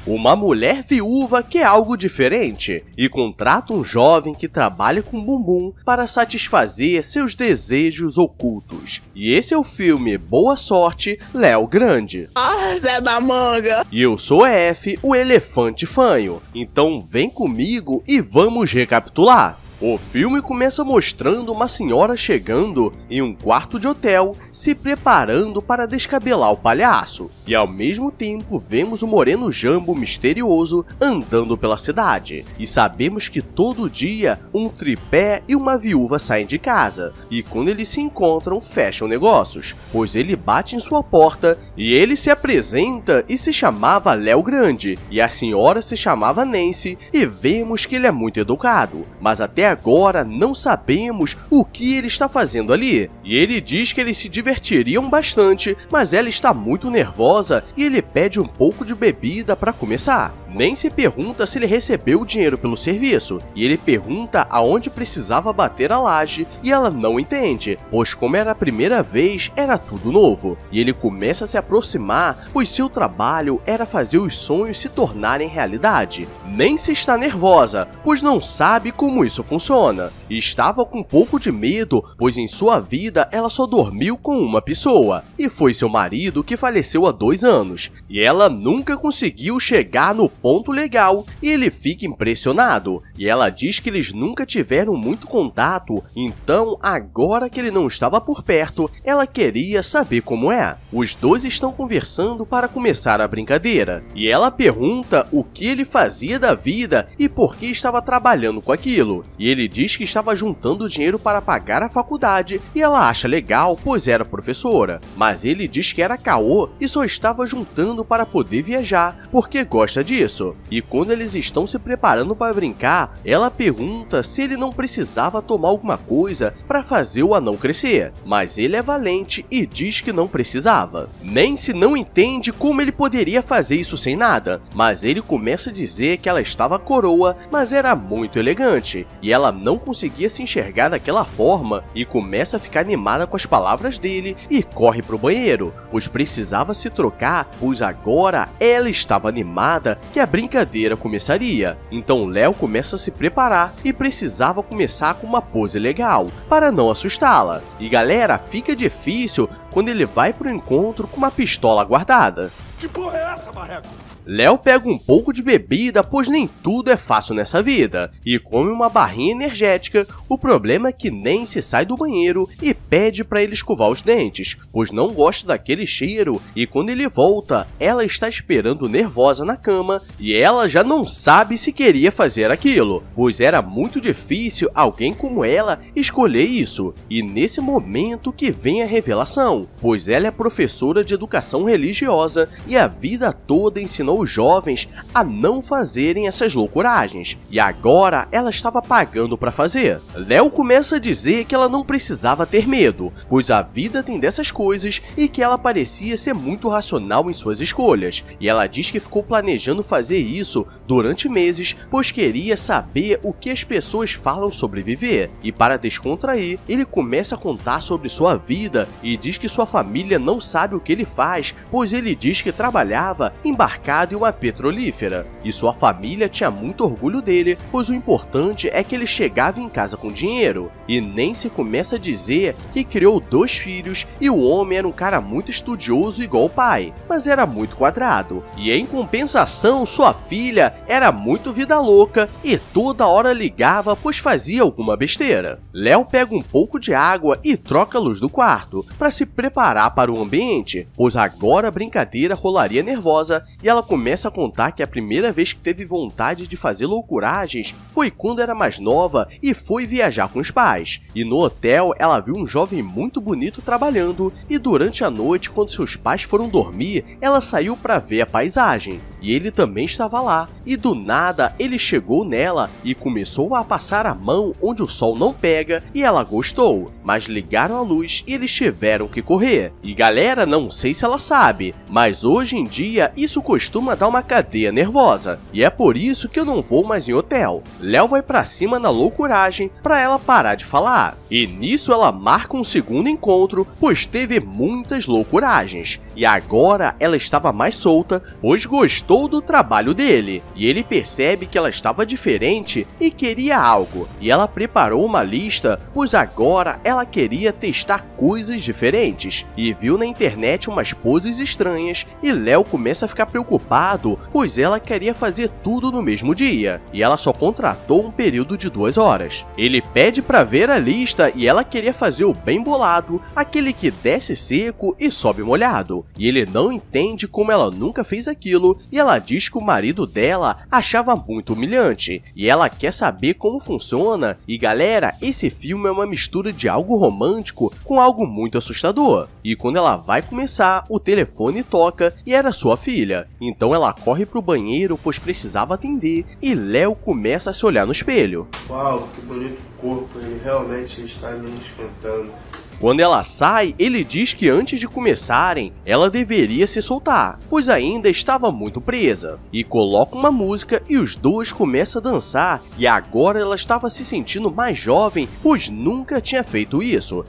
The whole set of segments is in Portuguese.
Uma mulher viúva quer algo diferente e contrata um jovem que trabalha com bumbum para satisfazer seus desejos ocultos. E esse é o filme Boa Sorte, Léo Grande. Ah, Zé da Manga! E eu sou F, o elefante fanho. Então vem comigo e vamos recapitular. O filme começa mostrando uma senhora chegando em um quarto de hotel, se preparando para descabelar o palhaço. E ao mesmo tempo vemos o moreno Jambo misterioso andando pela cidade. E sabemos que todo dia um tripé e uma viúva saem de casa. E quando eles se encontram, fecham negócios, pois ele bate em sua porta e ele se apresenta e se chamava Léo Grande. E a senhora se chamava Nancy e vemos que ele é muito educado, mas até agora não sabemos o que ele está fazendo ali. E ele diz que eles se divertiriam bastante, mas ela está muito nervosa e ele pede um pouco de bebida para começar. Nancy pergunta se ele recebeu o dinheiro pelo serviço, e ele pergunta aonde precisava bater a laje e ela não entende, pois como era a primeira vez, era tudo novo. E ele começa a se aproximar, pois seu trabalho era fazer os sonhos se tornarem realidade. Nancy está nervosa, pois não sabe como isso funciona, e estava com um pouco de medo, pois em sua vida ela só dormiu com uma pessoa, e foi seu marido que faleceu há 2 anos, e ela nunca conseguiu chegar no ponto legal, e ele fica impressionado, e ela diz que eles nunca tiveram muito contato, então agora que ele não estava por perto, ela queria saber como é. Os dois estão conversando para começar a brincadeira, e ela pergunta o que ele fazia da vida e por que estava trabalhando com aquilo, e ele diz que estava juntando dinheiro para pagar a faculdade, e ela acha legal, pois era professora, mas ele diz que era caô e só estava juntando para poder viajar, porque gosta disso. E quando eles estão se preparando para brincar, ela pergunta se ele não precisava tomar alguma coisa para fazer o anão crescer, mas ele é valente e diz que não precisava. Nancy não entende como ele poderia fazer isso sem nada, mas ele começa a dizer que ela estava coroa, mas era muito elegante, e ela não conseguia se enxergar daquela forma e começa a ficar animada com as palavras dele e corre pro banheiro, pois precisava se trocar, pois agora ela estava animada que a brincadeira começaria. Então Léo começa a se preparar e precisava começar com uma pose legal, para não assustá-la. E galera, fica difícil quando ele vai pro encontro com uma pistola guardada. Que porra é essa, marreco? Léo pega um pouco de bebida, pois nem tudo é fácil nessa vida, e come uma barrinha energética. O problema é que Nancy sai do banheiro e pede para ele escovar os dentes, pois não gosta daquele cheiro, e quando ele volta, ela está esperando nervosa na cama, e ela já não sabe se queria fazer aquilo, pois era muito difícil alguém como ela escolher isso. E nesse momento que vem a revelação, pois ela é professora de educação religiosa e a vida toda ensinou os jovens a não fazerem essas loucuragens, e agora ela estava pagando para fazer. Léo começa a dizer que ela não precisava ter medo, pois a vida tem dessas coisas, e que ela parecia ser muito racional em suas escolhas, e ela diz que ficou planejando fazer isso durante meses, pois queria saber o que as pessoas falam sobre viver. E para descontrair, ele começa a contar sobre sua vida e diz que sua família não sabe o que ele faz, pois ele diz que trabalhava embarcado em uma petrolífera, e sua família tinha muito orgulho dele, pois o importante é que ele chegava em casa com dinheiro. E Nancy começa a dizer que criou 2 filhos e o homem era um cara muito estudioso igual o pai, mas era muito quadrado, e em compensação sua filha era muito vida louca e toda hora ligava pois fazia alguma besteira. Léo pega um pouco de água e troca a luz do quarto para se preparar para o ambiente, pois agora a brincadeira rolaria nervosa, e ela começa a contar que a primeira vez que teve vontade de fazer loucuragens foi quando era mais nova e foi viajar com os pais. E no hotel ela viu um jovem muito bonito trabalhando, e durante a noite, quando seus pais foram dormir, ela saiu para ver a paisagem. E ele também estava lá, e do nada ele chegou nela e começou a passar a mão onde o sol não pega, e ela gostou, mas ligaram a luz e eles tiveram que correr. E galera, não sei se ela sabe, mas hoje em dia isso costuma dar uma cadeia nervosa, e é por isso que eu não vou mais em hotel. Léo vai pra cima na loucuragem pra ela parar de falar, e nisso ela marca um segundo encontro, pois teve muitas loucuragens. e agora ela estava mais solta, pois gostou do trabalho dele. E ele percebe que ela estava diferente e queria algo, e ela preparou uma lista, pois agora ela queria testar coisas diferentes, e viu na internet umas poses estranhas, e Léo começa a ficar preocupado, pois ela queria fazer tudo no mesmo dia, e ela só contratou um período de 2 horas. Ele pede para ver a lista e ela queria fazer o bem bolado, aquele que desce seco e sobe molhado, e ele não entende como ela nunca fez aquilo, e ela diz que o marido dela achava muito humilhante, e ela quer saber como funciona. E galera, esse filme é uma mistura de algo romântico com algo muito assustador, e quando ela vai começar, o telefone toca e era sua filha, então ela corre pro banheiro pois precisava atender, e Léo começa a se olhar no espelho. Uau, que bonito corpo, ele realmente está me esquentando. Quando ela sai, ele diz que antes de começarem, ela deveria se soltar, pois ainda estava muito presa, e coloca uma música e os dois começam a dançar, e agora ela estava se sentindo mais jovem, pois nunca tinha feito isso.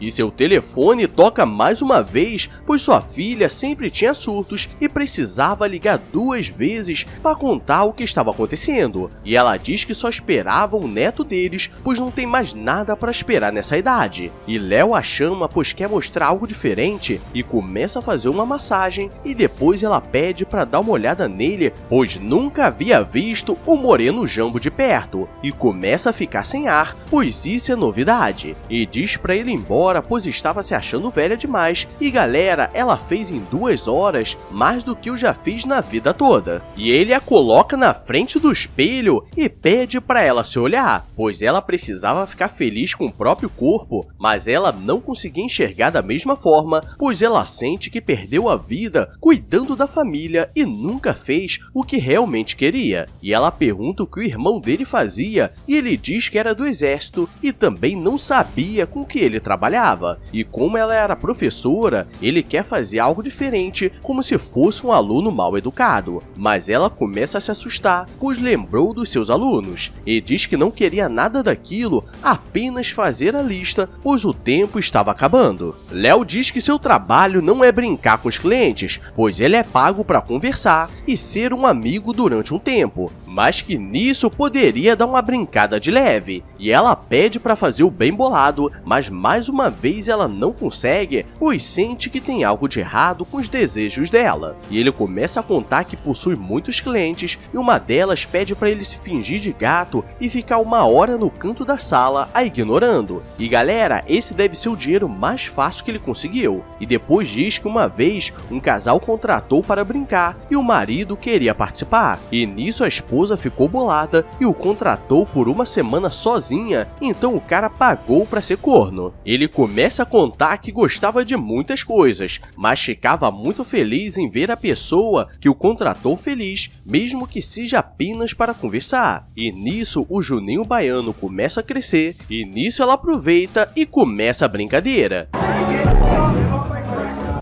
E seu telefone toca mais uma vez, pois sua filha sempre tinha surtos e precisava ligar 2 vezes para contar o que estava acontecendo, e ela diz que só esperava o neto deles, pois não tem mais nada para esperar nessa idade. E Léo a chama pois quer mostrar algo diferente e começa a fazer uma massagem, e depois ela pede para dar uma olhada nele, pois nunca havia visto o moreno Jambo de perto, e começa a ficar sem ar, pois isso é novidade, e diz para ele ir embora pois estava se achando velha demais. E galera, ela fez em 2 horas mais do que eu já fiz na vida toda, e ele a coloca na frente do espelho e pede para ela se olhar, pois ela precisava ficar feliz com o próprio corpo, mas ela não conseguia enxergar da mesma forma, pois ela sente que perdeu a vida cuidando da família e nunca fez o que realmente queria. E ela pergunta o que o irmão dele fazia, e ele diz que era do exército e também não sabia com que ele trabalhava. E como ela era professora, ele quer fazer algo diferente, como se fosse um aluno mal educado. Mas ela começa a se assustar, pois lembrou dos seus alunos, e diz que não queria nada daquilo, apenas fazer a lista, pois o tempo estava acabando. Léo diz que seu trabalho não é brincar com os clientes, pois ele é pago para conversar e ser um amigo durante um tempo, mas que nisso poderia dar uma brincada de leve, e ela pede para fazer o bem bolado, mas mais uma vez ela não consegue, pois sente que tem algo de errado com os desejos dela. E ele começa a contar que possui muitos clientes, e uma delas pede para ele se fingir de gato e ficar 1 hora no canto da sala a ignorando. E galera, esse deve ser o dinheiro mais fácil que ele conseguiu. E depois diz que uma vez um casal contratou para brincar e o marido queria participar, e nisso a esposa ficou bolada e o contratou por 1 semana sozinha, então o cara pagou para ser corno. Ele começa a contar que gostava de muitas coisas, mas ficava muito feliz em ver a pessoa que o contratou feliz, mesmo que seja apenas para conversar. E nisso o Juninho Baiano começa a crescer, e nisso ela aproveita e começa a brincadeira.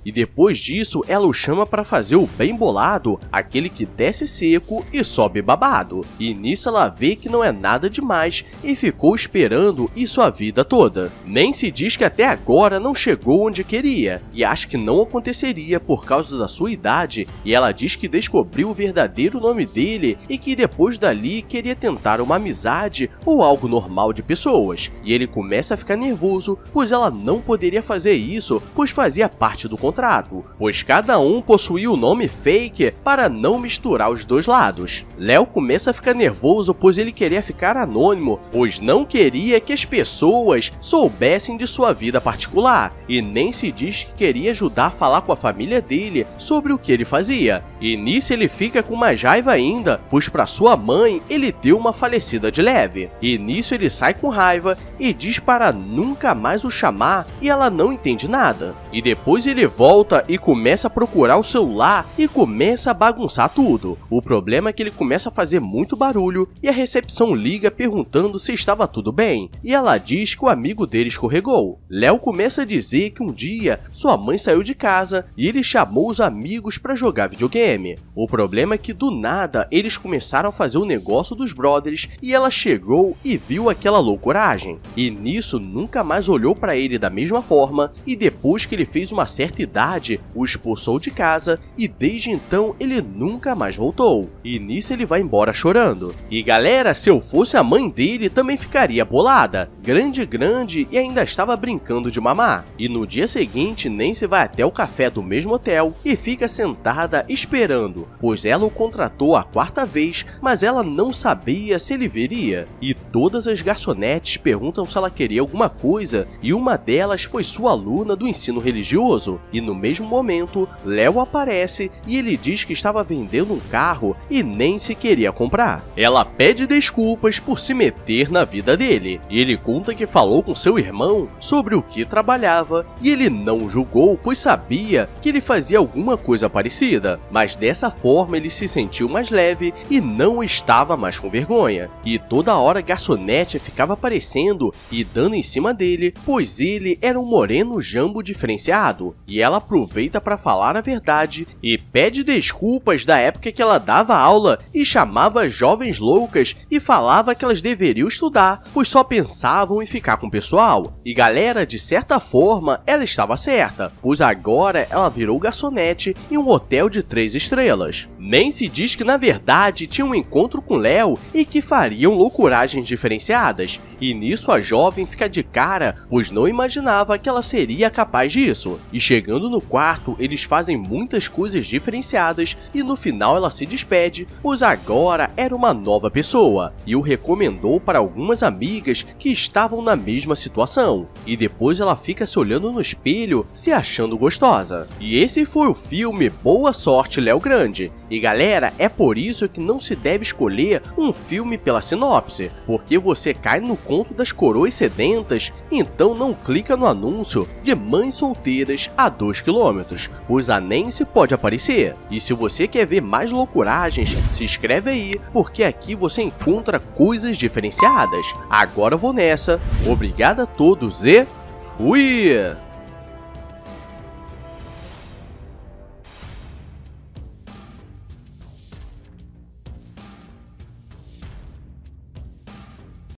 E depois disso, ela o chama para fazer o bem bolado, aquele que desce seco e sobe babado. E nisso ela vê que não é nada demais e ficou esperando isso a vida toda. Nancy diz que até agora não chegou onde queria e acha que não aconteceria por causa da sua idade, e ela diz que descobriu o verdadeiro nome dele e que depois dali queria tentar uma amizade ou algo normal de pessoas. E ele começa a ficar nervoso, pois ela não poderia fazer isso, pois fazia parte do contrato, pois cada um possuía o nome fake para não misturar os dois lados. Léo começa a ficar nervoso, pois ele queria ficar anônimo, pois não queria que as pessoas soubessem de sua vida particular, e nem se diz que queria ajudar a falar com a família dele sobre o que ele fazia. E nisso ele fica com mais raiva ainda, pois para sua mãe ele deu uma falecida de leve. E nisso ele sai com raiva e diz para nunca mais o chamar, e ela não entende nada. E depois ele volta e começa a procurar o celular e começa a bagunçar tudo. O problema é que ele começa a fazer muito barulho e a recepção liga perguntando se estava tudo bem, e ela diz que o amigo dele escorregou. Léo começa a dizer que um dia sua mãe saiu de casa e ele chamou os amigos para jogar videogame. O problema é que do nada eles começaram a fazer o negócio dos brothers e ela chegou e viu aquela loucuragem. E nisso nunca mais olhou para ele da mesma forma, e depois que ele fez uma certa idade verdade, o expulsou de casa e desde então ele nunca mais voltou. E nisso ele vai embora chorando. E galera, se eu fosse a mãe dele, também ficaria bolada. Grande e ainda estava brincando de mamar. E no dia seguinte, Nancy vai até o café do mesmo hotel e fica sentada esperando, pois ela o contratou a 4ª vez, mas ela não sabia se ele viria. E todas as garçonetes perguntam se ela queria alguma coisa, e uma delas foi sua aluna do ensino religioso. E no mesmo momento, Léo aparece e ele diz que estava vendendo um carro e Nancy queria comprar. Ela pede desculpas por se meter na vida dele, e ele conta que falou com seu irmão sobre o que trabalhava e ele não julgou, pois sabia que ele fazia alguma coisa parecida, mas dessa forma ele se sentiu mais leve e não estava mais com vergonha. E toda hora a garçonete ficava aparecendo e dando em cima dele, pois ele era um moreno jambo diferenciado, e ela aproveita para falar a verdade e pede desculpas da época que ela dava aula e chamava jovens loucas e falava que elas deveriam estudar, pois só pensavam em ficar com o pessoal. E galera, de certa forma, ela estava certa, pois agora ela virou garçonete em um hotel de 3 estrelas. Nancy diz que na verdade tinha um encontro com Léo e que fariam loucuragens diferenciadas, e nisso a jovem fica de cara, pois não imaginava que ela seria capaz disso. E chegando no quarto, eles fazem muitas coisas diferenciadas e no final ela se despede, pois agora era uma nova pessoa, e o recomendou para algumas amigas que estavam na mesma situação. E depois ela fica se olhando no espelho, se achando gostosa. E esse foi o filme Boa Sorte, Léo Grande. E galera, é por isso que não se deve escolher um filme pela sinopse, porque você cai no conto das coroas sedentas, então não clica no anúncio de mães solteiras a 2 km, pois a Nancy pode aparecer. E se você quer ver mais loucuragens, se inscreve aí, porque aqui você encontra coisas diferenciadas. Agora eu vou nessa, obrigado a todos e fui!